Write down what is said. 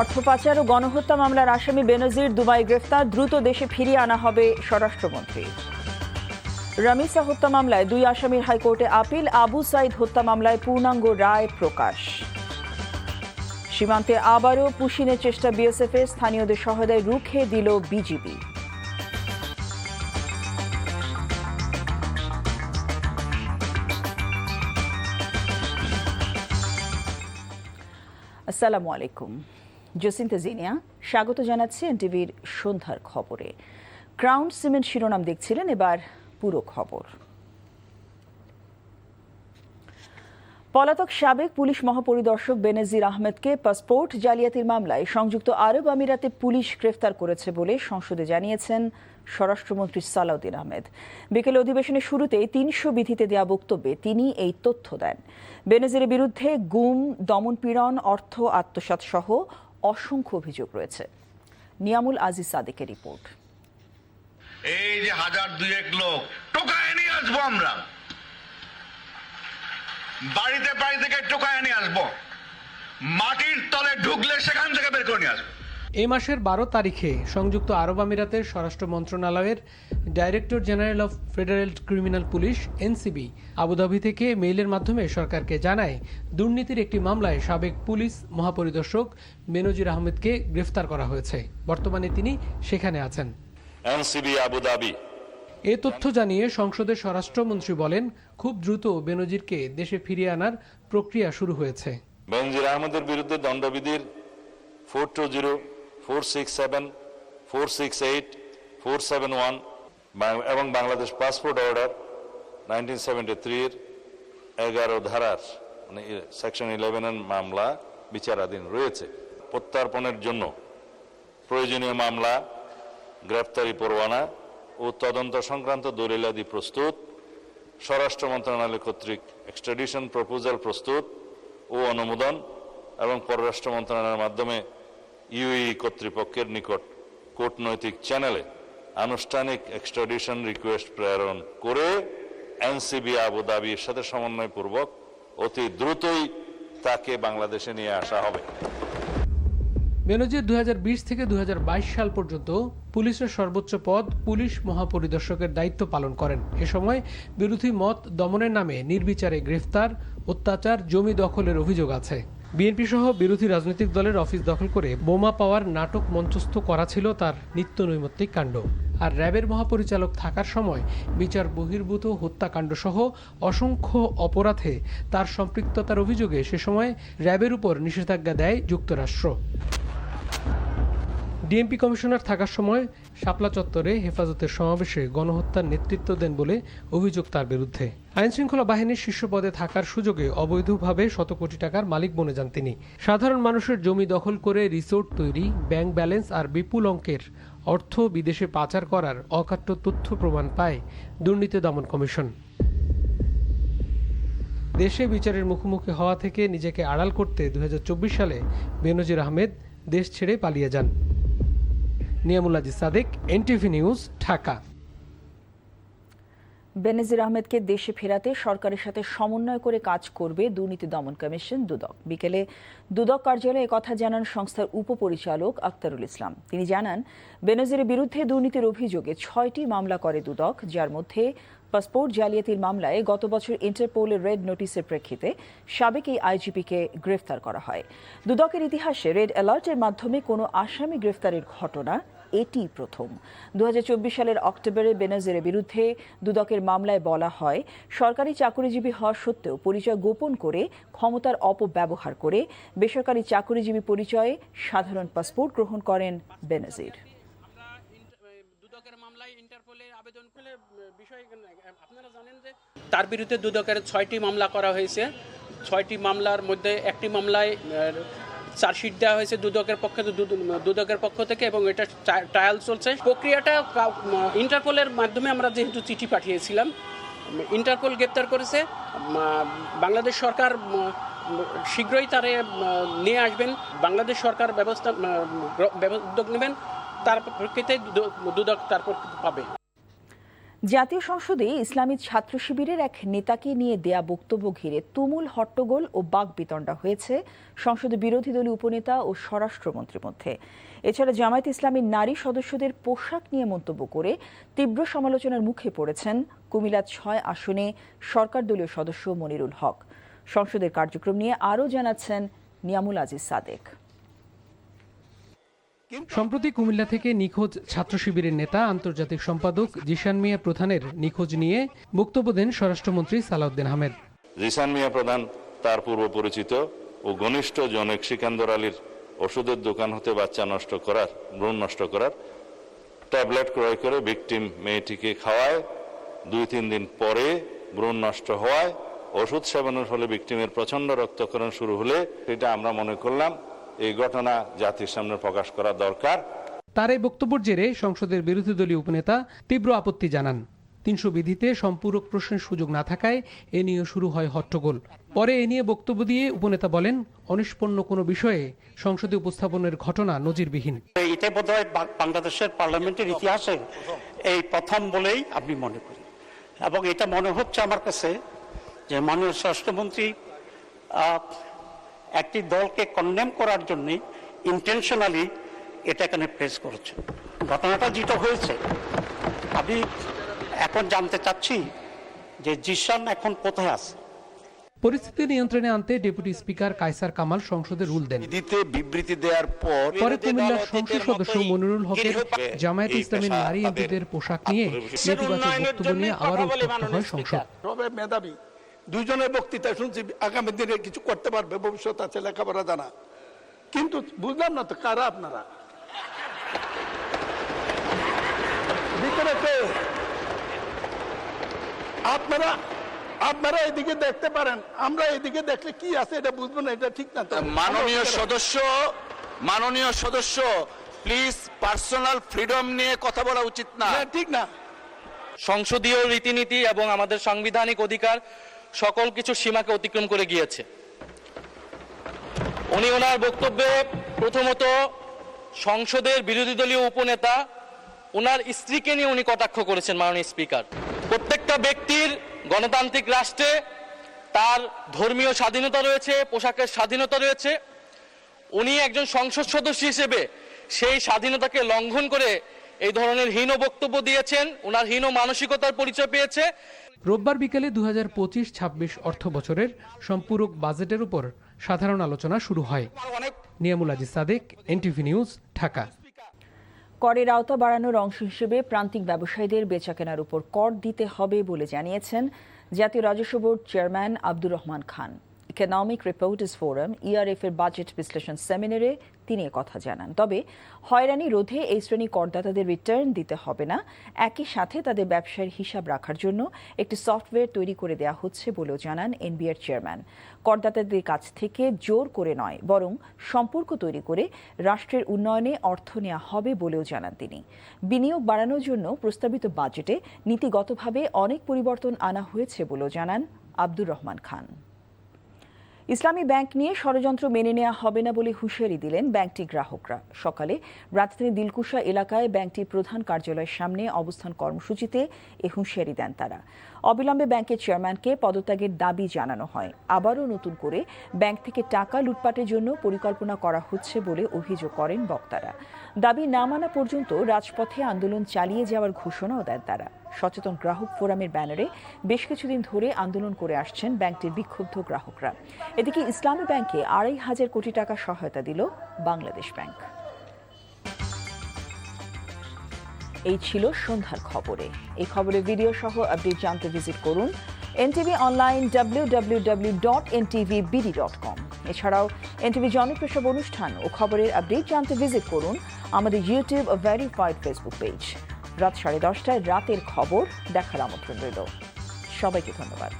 অর্থ পাচার ও গণহত্যা মামলার আসামি বেনজির দুবাই গ্রেফতার, দ্রুত দেশে ফিরিয়ে আনা হবে স্বরাষ্ট্রমন্ত্রী। রামিসা হত্যা মামলায় 2 আসামির হাইকোর্টে আপিল, আবু সাইদ হত্যা মামলায় পূর্ণাঙ্গ রায় প্রকাশ। সীমান্তে আবারও পুশিনের চেষ্টা বিএসএফের, স্থানীয়দের সহায়তায় রুখে দিল বিজিবি। আসসালামু আলাইকুম, জসিন্তা জিনিয়া স্বাগত জানাচ্ছি এনটিভির সন্ধ্যার খবরে। ক্রাউন সিমেন্ট শিরোনাম দেখছিলেন, এবার পুরো খবর। পলাতক সাবেক পুলিশ মহাপরিদর্শক বেনজির আহমেদকে পাসপোর্ট জালিয়াতির মামলায় সংযুক্ত আরব আমিরাতে পুলিশ গ্রেফতার করেছে বলে সংসদে জানিয়েছেন স্বরাষ্ট্রমন্ত্রী সালাউদ্দিন আহমেদ। বিকেলে অধিবেশনের শুরুতেই 300 বিধিতে দেওয়া বক্তব্যে তিনি এই তথ্য দেন। বেনজিরের বিরুদ্ধে গুম, দমনপীড়ন, অর্থ আত্মসাৎ সহ অসংখ্য অভিযোগ রয়েছে। নিয়ামুল আজিজ সাদেকের রিপোর্ট। এই যে 1000-200 লোক টোকায় নিয়ে আসবো, আমরা বাড়িতে বাড়ি থেকে টোকায় নিয়ে আসবো, মাটির তলে ঢুকলে সেখান থেকে বের করে নিয়ে আসবো। এই মাসের 12 তারিখে সংযুক্ত আরব আমিরাতের স্বরাষ্ট্র মন্ত্রণালয়ের director general of federal criminal police NCB Abu Dhabi থেকে মেইলের মাধ্যমে সরকারকে জানায়, দুর্নীতির একটি মামলায় সাবেক পুলিশ মহাপরিদর্শক বেনজির আহমেদকে গ্রেফতার করা হয়েছে। বর্তমানে তিনি সেখানে আছেন। এনসিবি আবুধাবি এ তথ্য জানিয়ে সংসদের স্বরাষ্ট্রমন্ত্রী বলেন, খুব দ্রুত বেনজিরকে দেশে ফিরিয়ে আনার প্রক্রিয়া শুরু হয়েছে। বেনজির আহমেদের বিরুদ্ধে দণ্ডবিধির 420, 467, 468, 471 এবং বাংলাদেশ পাসপোর্ট অর্ডার 1973 11 ধারার সেকশন 11 মামলা বিচারাধীন রয়েছে। প্রত্যার্পণের জন্য প্রয়োজনীয় মামলা, গ্রেফতারি পরোয়ানা ও তদন্ত সংক্রান্ত দলিলাদি প্রস্তুত, স্বরাষ্ট্র মন্ত্রণালয় কর্তৃক এক্সট্রাডিশন প্রপোজাল প্রস্তুত ও অনুমোদন এবং পররাষ্ট্র মন্ত্রণালয়ের মাধ্যমে ইউএই কর্তৃপক্ষের নিকট কূটনৈতিক চ্যানেলে আনুষ্ঠানিক এক্সট্রাডিশন রিকোয়েস্ট প্রেরণ করে এনসিবি আবুধাবির সাথে সমন্বয়পূর্বক অতি দ্রুতই তাকে বাংলাদেশে নিয়ে আসা হবে। বেনজির 2020 থেকে 2022 সাল পর্যন্ত পুলিশের সর্বোচ্চ পদ পুলিশ মহাপরিদর্শকের দায়িত্ব পালন করেন। এ সময় বিরোধী মত দমনের নামে নির্বিচারে গ্রেফতার, অত্যাচার, জমি দখলের অভিযোগ আছে। বিএনপি সহ বিরোধী রাজনৈতিক দলের অফিস দখল করে বোমা পাওয়ার নাটক মঞ্চস্থ করা ছিল তার নিত্য নৈমিত্তিক কাণ্ড। আর র্যাবের মহাপরিচালক থাকার সময় বিচার বহির্ভূত হত্যাকাণ্ড সহ অসংখ্য অপরাধে তার সম্পৃক্ততার অভিযোগে সে সময় র্যাবের উপর নিষেধাজ্ঞা দেয় যুক্তরাষ্ট্র। ডিএমপি কমিশনার থাকার সময় শাপলা চত্বরে হেফাজতের সমাবেশে গণহত্যার নেতৃত্ব দেন বলে অভিযোগ তার বিরুদ্ধে। আইনশৃঙ্খলা বাহিনীর শীর্ষ পদে থাকার সুযোগে অবৈধভাবে শত কোটি টাকার মালিক বনে যান তিনি। সাধারণ মানুষের জমি দখল করে রিসোর্ট তৈরি, ব্যাংক ব্যালেন্স আর বিপুল অঙ্কের অর্থ বিদেশে পাচার করার অকাট্য তথ্য প্রমাণ পায় দুর্নীতি দমন কমিশন। দেশে বিচারের মুখোমুখি হওয়া থেকে নিজেকে আড়াল করতে 2024 সালে বেনজির আহমেদ দেশ ছেড়ে পালিয়ে যান। Niamul Aziz Sadek, NTV news, Dhaka. বেনজির আহমেদকে দেশে ফেরাতে সরকারের সাথে সমন্বয় করে কাজ করবে দুর্নীতি দমন কমিশন দুদক। বিকেলে দুদক কার্যালয়ে কথা জানান সংস্থার উপপরিচালক আক্তারুল ইসলাম। তিনি জানান, বেনজিরের বিরুদ্ধে দুর্নীতির অভিযোগে 6টি মামলা করে দুদক, যার মধ্যে পাসপোর্ট জালিয়াতির মামলায় গত বছর ইন্টারপোলের রেড নোটিসের প্রেক্ষিতে সাবেক এই আইজিপিকে গ্রেফতার করা হয়। দুদকের ইতিহাসে রেড অ্যালার্টের মাধ্যমে কোনো আসামি গ্রেফতারের ঘটনা এটি প্রথম। 2024 সালের অক্টোবরে বেনজিরের বিরুদ্ধে দুদকের মামলায় বলা হয়, সরকারি চাকরিজীবী হওয়া সত্ত্বেও পরিচয় গোপন করে ক্ষমতার অপব্যবহার করে বেসরকারি চাকরিজীবী পরিচয়ে সাধারণ পাসপোর্ট গ্রহণ করেন বেনজির। তার বিরুদ্ধে দুদকের 6টি মামলা করা হয়েছে। 6টি মামলার মধ্যে একটি মামলায় চার্জশিট দেওয়া হয়েছে দুদকের পক্ষ থেকে এবং এটা ট্রায়াল চলছে। প্রক্রিয়াটা ইন্টারপোলের মাধ্যমে আমরা যেহেতু চিঠি পাঠিয়েছিলাম, ইন্টারপোল গ্রেপ্তার করেছে। বাংলাদেশ সরকার শীঘ্রই তারে নিয়ে আসবেন, বাংলাদেশ সরকার উদ্যোগ নেবেন, তার প্রেক্ষিতে দুদক তারপর পাবে। জাতীয় সংসদে ইসলামী ছাত্র শিবিরের এক নেতাকে নিয়ে দেয়া বক্তব্য ঘিরে তুমুল হট্টগোল ও বাকবিতণ্ডা হয়েছে সংসদে বিরোধী দলীয় উপনেতা ও স্বরাষ্ট্রমন্ত্রীর মধ্যে। এছাড়া জামায়াত ইসলামীর নারী সদস্যদের পোশাক নিয়ে মন্তব্য করে তীব্র সমালোচনার মুখে পড়েছেন কুমিল্লা ৬ আসনে সরকার দলীয় সদস্য মনিরুল হক। সংসদের কার্যক্রম নিয়ে আরও জানাচ্ছেন নিয়ামুল আজিজ সাদেক। সম্প্রতি কুমিল্লা থেকে নিখোঁজ ছাত্র শিবিরের নেতা আন্তর্জাতিক সম্পাদক জিশান মিয়া প্রধানের নিখোঁজ নিয়ে বক্তব্য দেন স্বরাষ্ট্রমন্ত্রী সালাউদ্দিন আহমেদ। জিশান মিয়া প্রধান তার পূর্ব পরিচিত ও ঘনিষ্ঠ জনক সিকান্দর আলীর ওষুধের দোকান হতে বাচ্চা নষ্ট করার, ভ্রূণ নষ্ট করার ট্যাবলেট ক্রয় করে ভিকটিম মেয়েটিকে খাওয়ায়। 2-3 দিন পরে ভ্রূণ নষ্ট হওয়ায় ওষুধ সেবনের ফলে ভিকটিমের প্রচন্ড রক্তক্ষরণ শুরু হলে এটা আমরা মনে করলাম এই ঘটনা জাতির সামনে প্রকাশ করা দরকার। তার এই বক্তব্যের জেরে সংসদের বিরোধী দলীয় উপনেতা তীব্র আপত্তি জানান। 300 বিধিতে সম্পূরক প্রশ্নের সুযোগ না থাকায় এ নিয়ে শুরু হয় হট্টগোল। পরে এ নিয়ে বক্তব্য দিয়ে উপনেতা বলেন, অনিষ্পন্ন কোনো বিষয়ে সংসদে উপস্থাপনের ঘটনা নজিরবিহীন। এটা বোধহয় বাংলাদেশের পার্লামেন্টের ইতিহাসে এই প্রথম বলেই আমি মনে করি, এবং এটা মনে হচ্ছে আমার কাছে যে মাননীয় স্বরাষ্ট্রমন্ত্রী একটি দলকে কন্ডেম করার জন্য ইন্টেনশনালি এটা এখানে প্রেস করেছে। ঘটনাটা যেটা হয়েছে, আমি এখন জানতে চাচ্ছি যে জিশান এখন কোথায় আছে। পরিস্থিতি নিয়ন্ত্রণে আনতে ডেপুটি স্পিকার কায়সার কামাল সংসদে রুল দেন। বিবৃতি দেওয়ার পরে কুমিল্লার সংসদ সদস্য মনিরুল হকের জামায়াত ইসলামীর নারী এমপিদের পোশাক নিয়ে নেতিবাচক বক্তব্য নিয়ে আবারও উত্তপ্ত হয় সংসদ। মেধাবী দুইজনের বক্তৃতা শুনছি, আগামী দিনে কিছু করতে পারবে, ভবিষ্যৎ আছে, লেখাপড়া জানা, কিন্তু বুঝলাম না তো কারা আপনারা ভিতরে কে? আপনারা এদিকে দেখতে পারেন, আমরা এদিকে দেখলে কি আছে এটা বুঝবো না, এটা ঠিক না। মাননীয় সদস্য প্লিজ পার্সোনাল ফ্রিডম নিয়ে কথা বলা উচিত না, ঠিক না। সংসদীয় রীতিনীতি এবং আমাদের সাংবিধানিক অধিকার সকল কিছু সীমাকে অতিক্রম করে গিয়েছে। উনি ওনার বক্তব্যে প্রথমত সংসদের বিরোধী দলীয় উপনেতা ওনার স্ত্রীকে নিয়ে উনি কটাক্ষ করেছেন। মাননীয় স্পিকার, প্রত্যেকটা ব্যক্তির গণতান্ত্রিক রাষ্ট্রে তার ধর্মীয় স্বাধীনতা রয়েছে, পোশাকের স্বাধীনতা রয়েছে। উনি একজন সংসদ সদস্য হিসেবে সেই স্বাধীনতাকে লঙ্ঘন করে এই ধরনের হীন বক্তব্য দিয়েছেন, ওনার হীন মানসিকতার পরিচয় পেয়েছে। রোববার বিকেলে 2025-26 অর্থ বছরের সম্পূরক বাজেটের উপর সাধারণ আলোচনা শুরু হয়। Niamul Aziz Sadek, NTV news, Dhaka. করের আওতা বাড়ানোর অংশ হিসেবে প্রান্তিক ব্যবসায়ীদের বেচাকেনার উপর কর দিতে হবে বলে জানিয়েছেন জাতীয় রাজস্ব board chairman Abdur Rahman Khan. Economic reporters forum ERF এর বাজেট বিশ্লেষণ সেমিনারে তিনি কথা জানান। তবে হয়রানি রোধে এই শ্রেণী করদাতাদের রিটার্ন দিতে হবে না, একই সাথে তাদের ব্যবসায়ের হিসাব রাখার জন্য একটি সফটওয়্যার তৈরি করে দেওয়া হচ্ছে বলেও জানান এনবিআর চেয়ারম্যান। করদাতাদের কাছ থেকে জোর করে নয়, বরং সম্পর্ক তৈরি করে রাষ্ট্রের উন্নয়নে অর্থ নেওয়া হবে বলেও জানান তিনি। বিনিয়োগ বাড়ানোর জন্য প্রস্তাবিত বাজেটে নীতিগতভাবে অনেক পরিবর্তন আনা হয়েছে বলেও জানান আব্দুর রহমান খান। ইসলামী ব্যাংক নিয়ে ষড়যন্ত্র মেনে নেওয়া হবে না বলে হুঁশিয়ারি দিলেন ব্যাংকটির গ্রাহকরা। সকালে রাজধানীর দিলকুশা এলাকায় ব্যাংকটির প্রধান কার্যালয়ের সামনে অবস্থান কর্মসূচিতে এ হুঁশিয়ারি দেন তারা। অবিলম্বে ব্যাংকের চেয়ারম্যানকে পদত্যাগের দাবি জানানো হয়। আবারও নতুন করে ব্যাংক থেকে টাকা লুটপাটের জন্য পরিকল্পনা করা হচ্ছে বলে অভিযোগ করেন বক্তারা। দাবি না মানা পর্যন্ত রাজপথে আন্দোলন চালিয়ে যাওয়ার ঘোষণাও দেন তারা। সচেতন গ্রাহক ফোরামের ব্যানারে বেশ কিছুদিন ধরে আন্দোলন করে আসছেন ব্যাংকটির বিক্ষুব্ধ গ্রাহকরা। এদিকে ইসলামী ব্যাংকে ২৫০০ কোটি টাকা সহায়তা দিল বাংলাদেশ ব্যাংক। এই ছিল সন্ধ্যার খবরে। এই খবরের ভিডিও সহ আপডেট জানতে ভিজিট করুন এনটিভি অনলাইন www.ntvbd.com। এছাড়াও এনটিভি জনপ্রিয় সব অনুষ্ঠান ও খবরের আপডেট জানতে ভিজিট করুন আমাদের ইউটিউব ও ভেরিফাইড ফেসবুক পেজ। রাত 10:30টায় রাতের খবর দেখার আমন্ত্রণ রইল। সবাইকে ধন্যবাদ।